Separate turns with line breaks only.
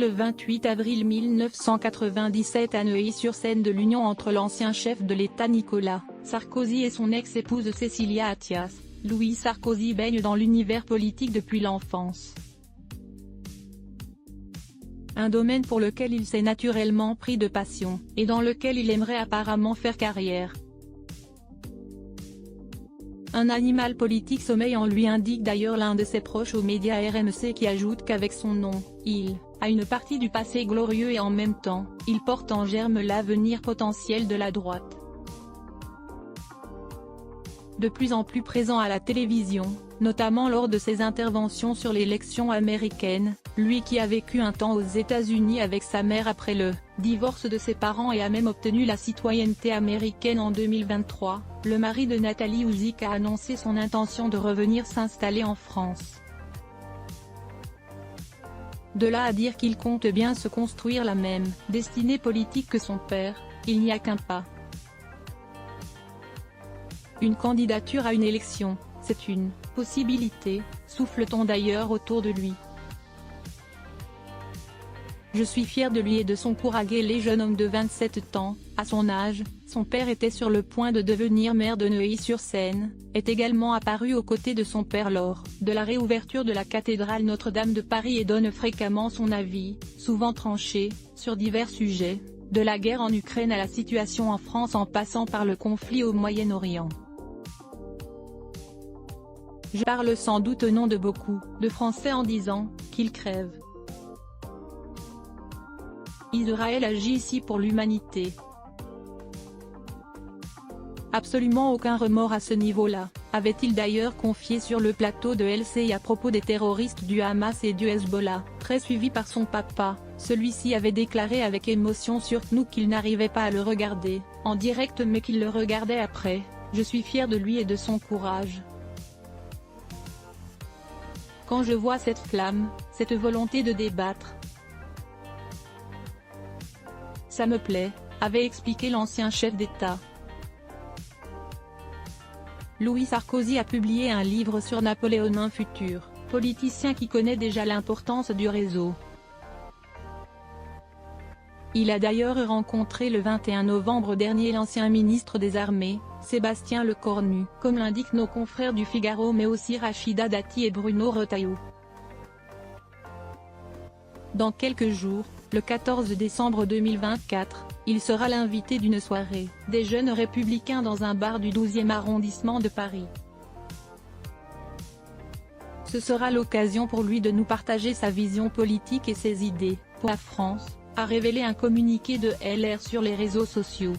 le 28 avril 1997 à Neuilly-sur-Seine de l'union entre l'ancien chef de l'État Nicolas Sarkozy et son ex-épouse Cécilia Attias. Louis Sarkozy baigne dans l'univers politique depuis l'enfance. Un domaine pour lequel il s'est naturellement pris de passion, et dans lequel il aimerait apparemment faire carrière. Un animal politique sommeille en lui, indique d'ailleurs l'un de ses proches aux médias RMC, qui ajoute qu'avec son nom, il a une partie du passé glorieux et en même temps, il porte en germe l'avenir potentiel de la droite. De plus en plus présent à la télévision, notamment lors de ses interventions sur l'élection américaine, lui qui a vécu un temps aux États-Unis avec sa mère après le divorce de ses parents et a même obtenu la citoyenneté américaine en 2023, le mari de Nathalie Ouzic a annoncé son intention de revenir s'installer en France. De là à dire qu'il compte bien se construire la même destinée politique que son père, il n'y a qu'un pas. Une candidature à une élection, c'est une possibilité, souffle-t-on d'ailleurs autour de lui. Je suis fier de lui et de son courage. Le jeune homme de 27 ans, à son âge, son père était sur le point de devenir maire de Neuilly-sur-Seine, est également apparu aux côtés de son père lors de la réouverture de la cathédrale Notre-Dame de Paris et donne fréquemment son avis, souvent tranché, sur divers sujets, de la guerre en Ukraine à la situation en France en passant par le conflit au Moyen-Orient. Je parle sans doute au nom de beaucoup de Français en disant qu'ils crèvent. Israël agit ici pour l'humanité. Absolument aucun remords à ce niveau-là, avait-il d'ailleurs confié sur le plateau de LCI à propos des terroristes du Hamas et du Hezbollah, très suivi par son papa. Celui-ci avait déclaré avec émotion sur nous qu'il n'arrivait pas à le regarder en direct mais qu'il le regardait après. Je suis fier de lui et de son courage. Quand je vois cette flamme, cette volonté de débattre, ça me plaît, avait expliqué l'ancien chef d'État. Louis Sarkozy a publié un livre sur Napoléon, un futur politicien qui connaît déjà l'importance du réseau. Il a d'ailleurs rencontré le 21 novembre dernier l'ancien ministre des Armées, Sébastien Lecornu, comme l'indiquent nos confrères du Figaro mais aussi Rachida Dati et Bruno Retailleau. Dans quelques jours, le 14 décembre 2024, il sera l'invité d'une soirée des jeunes républicains dans un bar du 12e arrondissement de Paris. Ce sera l'occasion pour lui de nous partager sa vision politique et ses idées pour la France, a révélé un communiqué de LR sur les réseaux sociaux.